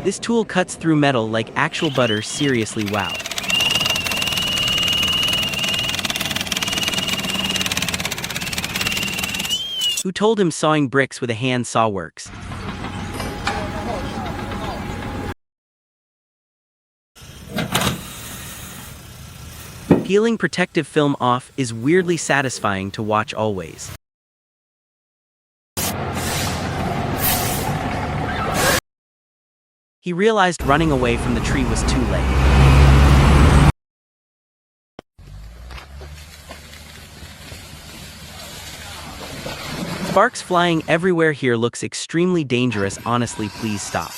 This tool cuts through metal like actual butter. Seriously, wow. Who told him sawing bricks with a hand saw works? Peeling protective film off is weirdly satisfying to watch always. He realized running away from the tree was too late. Sparks flying everywhere here looks extremely dangerous. Honestly, please stop.